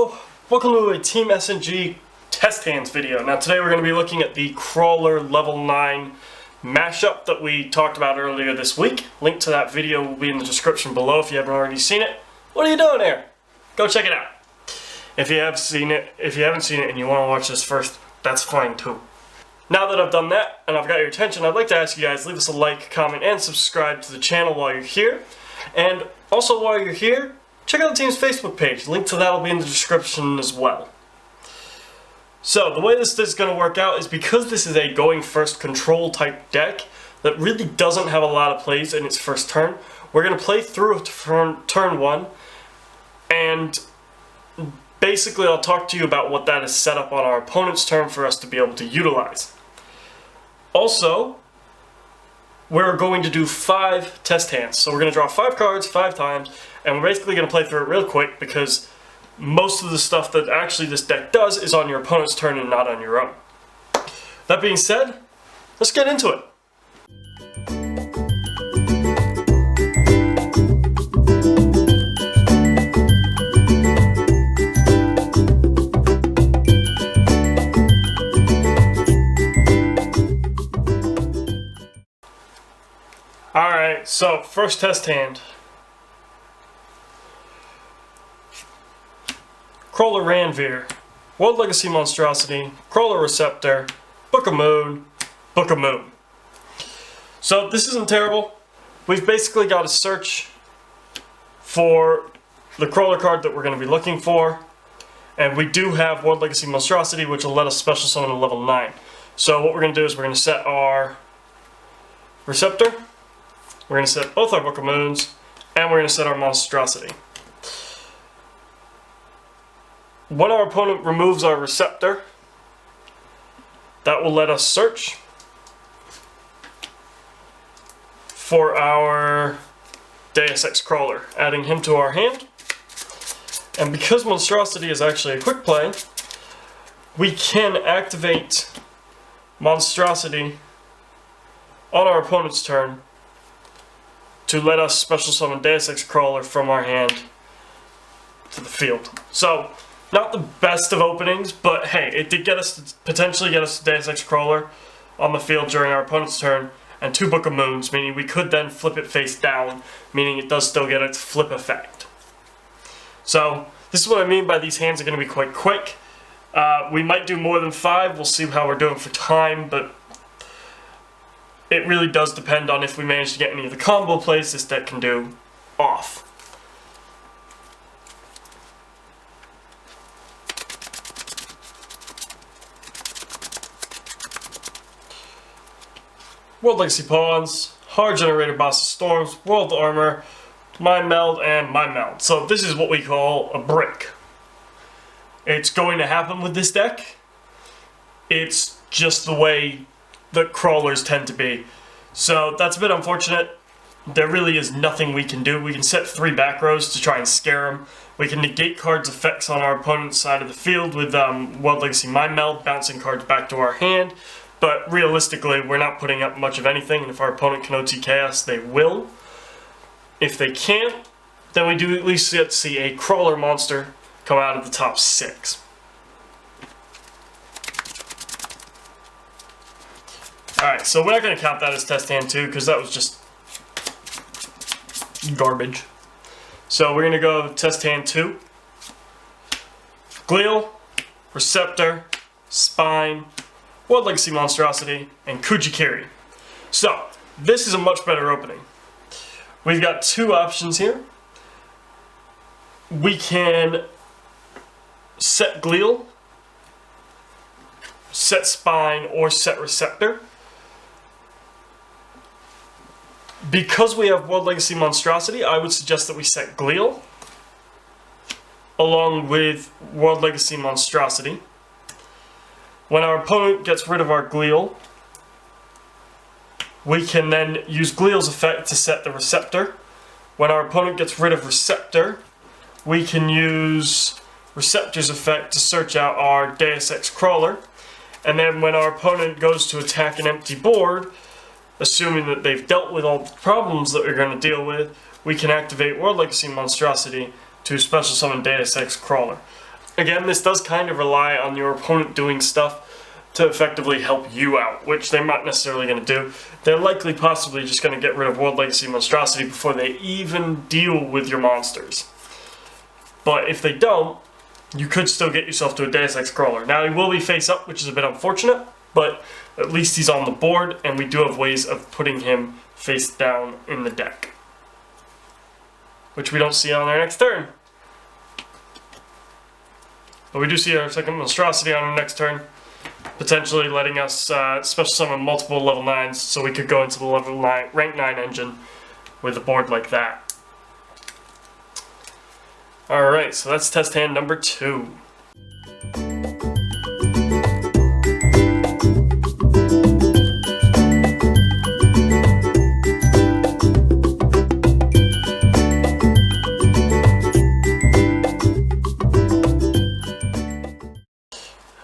Hello, welcome to a Team SNG test hands video. Now today we're going to be looking at the Krawler level 9 mashup that we talked about earlier this week. Link to that video will be in the description below if you haven't already seen it. What are you doing there? Go check it out. If you haven't seen it and you want to watch this first, that's fine too. Now that I've done that and I've got your attention, I'd like to ask you guys, leave us a like, comment, and subscribe to the channel while you're here. And also while you're here, check out the team's Facebook page. Link to that will be in the description as well. So, the way this is going to work out is because this is a going first control type deck that really doesn't have a lot of plays in its first turn, we're going to play through turn 1, and basically I'll talk to you about what that is set up on our opponent's turn for us to be able to utilize. Also, we're going to do 5 test hands. So we're going to draw 5 cards 5 times, and we're basically going to play through it real quick because most of the stuff that actually this deck does is on your opponent's turn and not on your own. That being said, let's get into it. Alright, so first test hand. Krawler Ranveer, World Legacy Monstrosity, Krawler Receptor, Book of Moon, Book of Moon. So this isn't terrible. We've basically got to search for the Krawler card that we're going to be looking for. And we do have World Legacy Monstrosity, which will let us special summon a level 9. So what we're going to do is we're going to set our Receptor, we're going to set both our Book of Moons, and we're going to set our Monstrosity. When our opponent removes our Receptor, that will let us search for our deus-x Krawler, adding him to our hand. And because Monstrosity is actually a quick play, we can activate Monstrosity on our opponent's turn to let us special summon deus-x Krawler from our hand to the field. So, not the best of openings, but hey, it did potentially get us deus-x Krawler on the field during our opponent's turn, and 2 Book of Moons, meaning we could then flip it face down, meaning it does still get its flip effect. So, this is what I mean by these hands are going to be quite quick. We might do more than 5, we'll see how we're doing for time, but it really does depend on if we manage to get any of the combo plays this deck can do off. World Legacy Pawns, Hard Generator Boss of Storms, World Armor, Mind Meld, and Mind Meld. So this is what we call a brick. It's going to happen with this deck. It's just the way that Krawlers tend to be. So that's a bit unfortunate. There really is nothing we can do. We can set 3 back rows to try and scare them. We can negate cards' effects on our opponent's side of the field with World Legacy Mind Meld, bouncing cards back to our hand. But realistically, we're not putting up much of anything, and if our opponent can OTK us, they will. If they can't, then we do at least get to see a Krawler monster come out of the top 6. Alright, so we're not going to count that as test hand 2, because that was just garbage. So we're going to go test hand 2. Gliel, Receptor, Spine, World Legacy Monstrosity, and Kujikiri. So, this is a much better opening. We've got 2 options here. We can set Gliel, set Spine, or set Receptor. Because we have World Legacy Monstrosity, I would suggest that we set Gliel along with World Legacy Monstrosity. When our opponent gets rid of our Gliel, we can then use Gliel's effect to set the Receptor. When our opponent gets rid of Receptor, we can use Receptor's effect to search out our deus-x Krawler. And then when our opponent goes to attack an empty board, assuming that they've dealt with all the problems that we're going to deal with, we can activate World Legacy Monstrosity to special summon deus-x Krawler. Again, this does kind of rely on your opponent doing stuff to effectively help you out, which they're not necessarily going to do. They're likely possibly just going to get rid of World Legacy Monstrosity before they even deal with your monsters. But if they don't, you could still get yourself to a deus-x Krawler. Now, he will be face up, which is a bit unfortunate, but at least he's on the board, and we do have ways of putting him face down in the deck, which we don't see on our next turn. But we do see our second monstrosity on our next turn, potentially letting us special summon multiple level 9s, so we could go into the level 9, rank 9 engine with a board like that. Alright, so that's test hand number 2.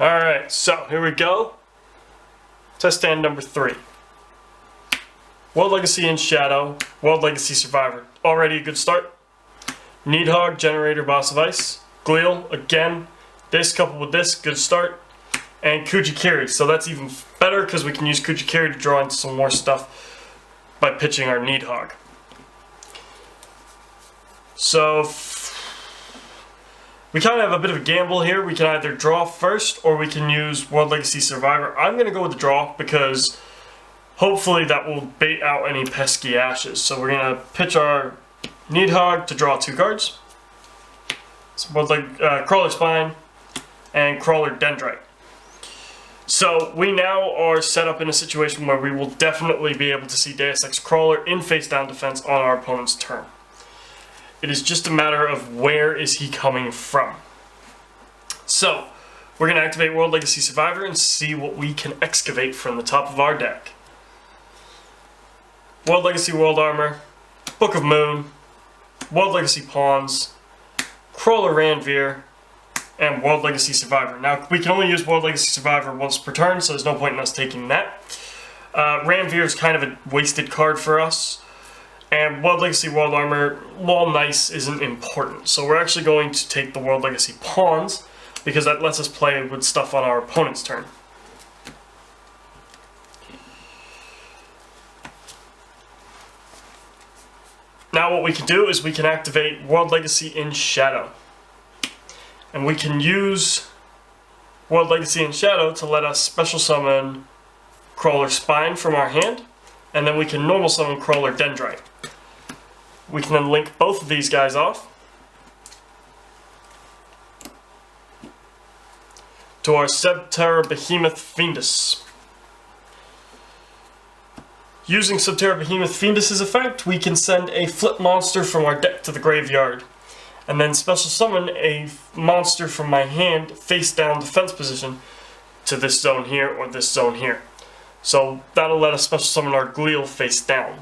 Alright, so here we go. Test stand number 3. World Legacy in Shadow, World Legacy Survivor. Already a good start. Needhog, Generator, Boss of Ice. Gliel, again. This coupled with this, good start. And Kujikiri, so that's even better because we can use Kujikiri to draw into some more stuff by pitching our Needhog. So, we kind of have a bit of a gamble here. We can either draw first or we can use World Legacy Survivor. I'm going to go with the draw because hopefully that will bait out any pesky ashes. So we're going to pitch our Needhog to draw 2 cards. So Krawler Spine and Krawler Dendrite. So we now are set up in a situation where we will definitely be able to see deus-x Krawler in face down defense on our opponent's turn. It is just a matter of where is he coming from. So, we're going to activate World Legacy Survivor and see what we can excavate from the top of our deck. World Legacy World Armor, Book of Moon, World Legacy Pawns, Krawler Ranveer, and World Legacy Survivor. Now, we can only use World Legacy Survivor once per turn, so there's no point in us taking that. Ranveer is kind of a wasted card for us. And World Legacy World Armor, while nice, isn't important. So we're actually going to take the World Legacy Pawns, because that lets us play with stuff on our opponent's turn. Now what we can do is we can activate World Legacy in Shadow. And we can use World Legacy in Shadow to let us special summon Krawler Spine from our hand, and then we can normal summon Krawler Dendrite. We can then link both of these guys off to our Subterra Behemoth Fiendus. Using Subterra Behemoth Fiendus' effect, we can send a flip monster from our deck to the graveyard, and then special summon a monster from my hand face down defense position to this zone here or this zone here. So that'll let us special summon our Gliel face down.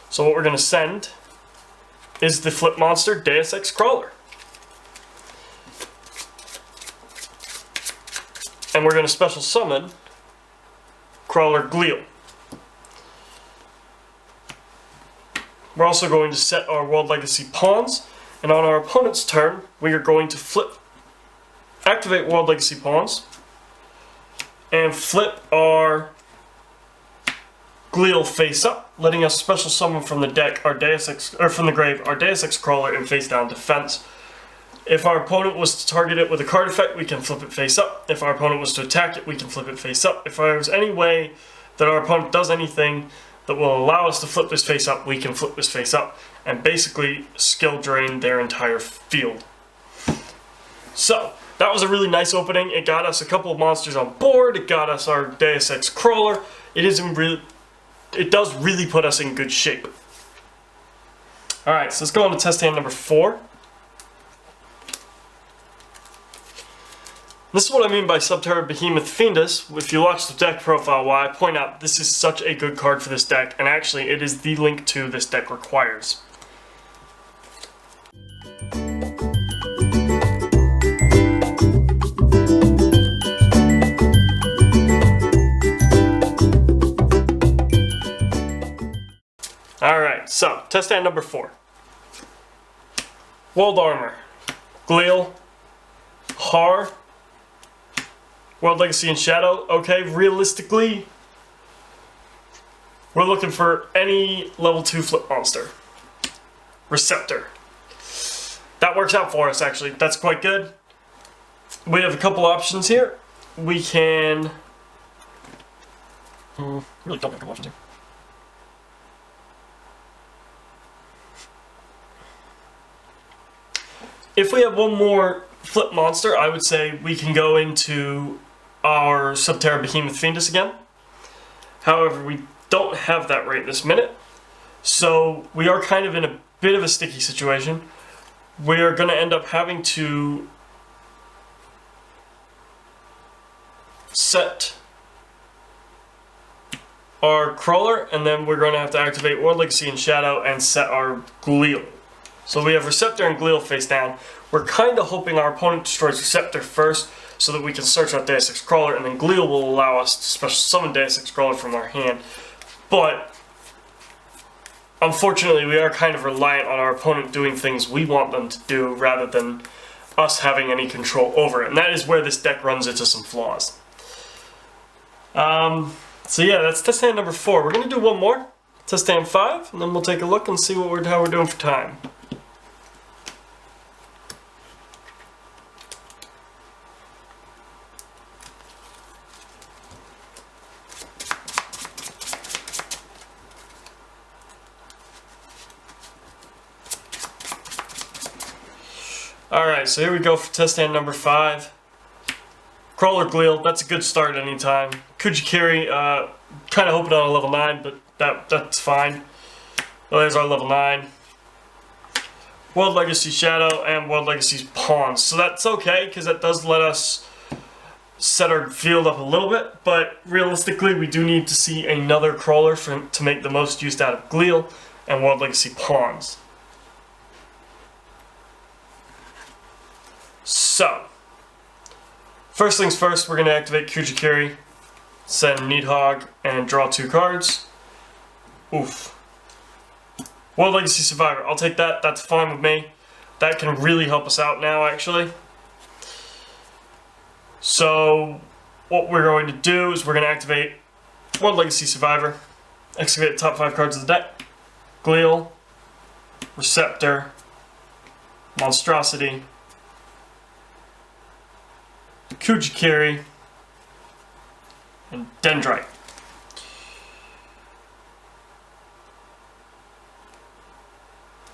So what we're going to send is the flip monster deus-x Krawler. And we're going to special summon Krawler Gliel. We're also going to set our World Legacy Pawns, and on our opponent's turn, we are going to activate World Legacy Pawns, and flip our Gliel face up, letting us special summon from the deck our deus-x, or from the grave, our deus-x Krawler in face down defense. If our opponent was to target it with a card effect, we can flip it face up. If our opponent was to attack it, we can flip it face up. If there's any way that our opponent does anything that will allow us to flip this face up, we can flip this face up and basically skill drain their entire field. So, that was a really nice opening. It got us a couple of monsters on board. It got us our deus-x Krawler. It does really put us in good shape. Alright, so let's go on to test hand number 4. This is what I mean by Subterra Behemoth Fiendus. If you watch the deck profile, why I point out this is such a good card for this deck, and actually it is the link to this deck requires. Alright, so, test hand number 4. World Armor. Gliel, Har, World Legacy and Shadow. Okay, realistically, we're looking for any level 2 flip monster. Receptor. That works out for us, actually. That's quite good. We have a couple options here. We can... really don't have a couple options here. If we have one more flip monster, I would say we can go into our Subterra Behemoth Fiendus again. However, we don't have that right this minute, so we are kind of in a bit of a sticky situation. We are going to end up having to set our Krawler, and then we're going to have to activate World Legacy and Shadow and set our Gliel. So we have Receptor and Gliel face down. We're kind of hoping our opponent destroys Receptor first so that we can search out deus-x Krawler, and then Gliel will allow us to special summon deus-x Krawler from our hand. But unfortunately, we are kind of reliant on our opponent doing things we want them to do rather than us having any control over it. And that is where this deck runs into some flaws. So yeah, that's test hand number 4. We're going to do one more, test hand 5, and then we'll take a look and see what how we're doing for time. Alright, so here we go for test hand number 5. Krawler Gliel, that's a good start anytime. Kujikiri, kind of hoping on a level 9, but that's fine. Well, there's our level 9. World Legacy Shadow and World Legacy's Pawns. So that's okay, because that does let us set our field up a little bit, but realistically we do need to see another Krawler to make the most use out of Gliel and World Legacy Pawns. So, first things first, we're going to activate Kujikiri, send Nidhogg, and draw 2 cards. Oof. World Legacy Survivor, I'll take that, that's fine with me. That can really help us out now, actually. So, what we're going to do is we're going to activate World Legacy Survivor, activate the top 5 cards of the deck, Gliel, Receptor, Monstrosity, Kujikiri, and Dendrite.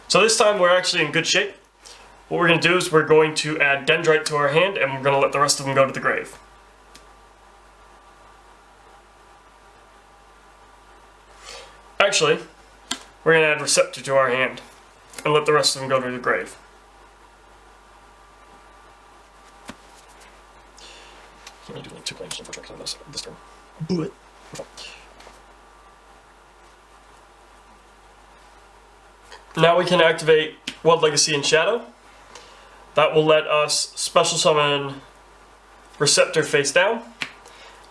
So this time we're actually in good shape. What we're going to do is we're going to add Dendrite to our hand, and we're going to let the rest of them go to the grave. Actually, we're going to add Receptor to our hand, and let the rest of them go to the grave. I'm going to do like 2 claims unfortunately on this turn. But now we can activate World Legacy and Shadow. That will let us special summon Receptor face down,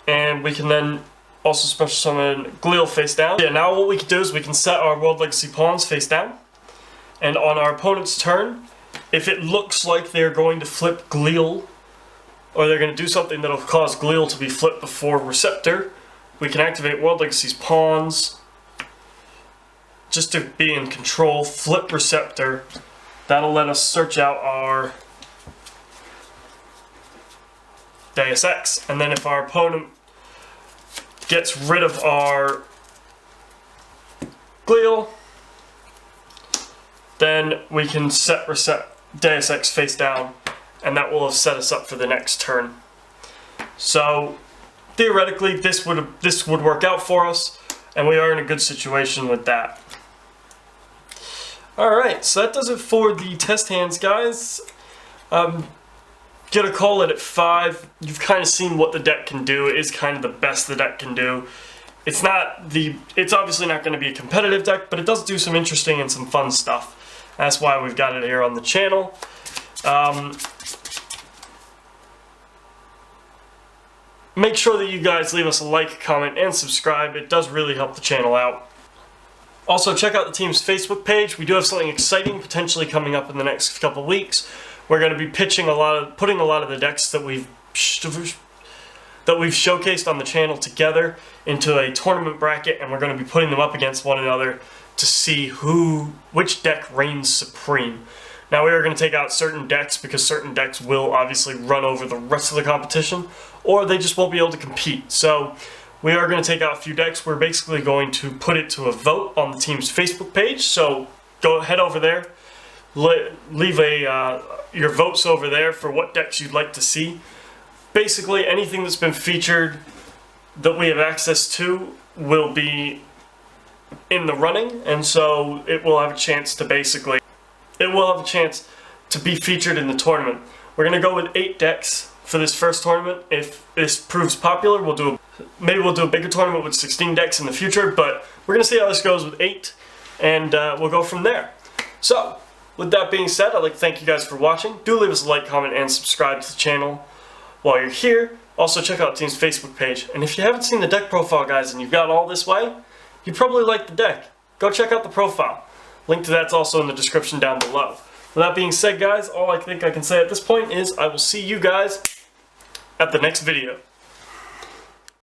and we can then also special summon Gliel face down. Yeah, now what we can do is we can set our World Legacy Pawns face down, and on our opponent's turn, if it looks like they're going to flip Gliel, or they're going to do something that will cause Gliel to be flipped before Receptor, we can activate World Legacy's Pawns just to be in control, flip Receptor. That'll let us search out our deus-x, and then if our opponent gets rid of our Gliel, then we can set deus-x face down, and that will have set us up for the next turn. So theoretically this would work out for us, and we are in a good situation with that. Alright, so that does it for the test hands, guys. Gonna call it at 5. You've kind of seen what the deck can do. It is kind of the best the deck can do. It's obviously not going to be a competitive deck, but it does do some interesting and some fun stuff. That's why we've got it here on the channel. Make sure that you guys leave us a like, comment, and subscribe. It does really help the channel out. Also, check out the team's Facebook page. We do have something exciting potentially coming up in the next couple weeks. we're going to be putting a lot of the decks that we've showcased on the channel together into a tournament bracket, and we're going to be putting them up against one another to see which deck reigns supreme. Now we are going to take out certain decks because certain decks will obviously run over the rest of the competition, or they just won't be able to compete. So we are going to take out a few decks. We're basically going to put it to a vote on the team's Facebook page. So go head over there, leave your votes over there for what decks you'd like to see. Basically anything that's been featured that we have access to will be in the running, and so it will have a chance to be featured in the tournament. We're going to go with 8 decks for this first tournament. If this proves popular, maybe we'll do a bigger tournament with 16 decks in the future, but we're going to see how this goes with 8, and we'll go from there. So, with that being said, I'd like to thank you guys for watching. Do leave us a like, comment, and subscribe to the channel while you're here. Also, check out the team's Facebook page. And if you haven't seen the deck profile, guys, and you've got all this way, you probably like the deck. Go check out the profile. Link to that's also in the description down below. With that being said, guys, all I think I can say at this point is I will see you guys at the next video.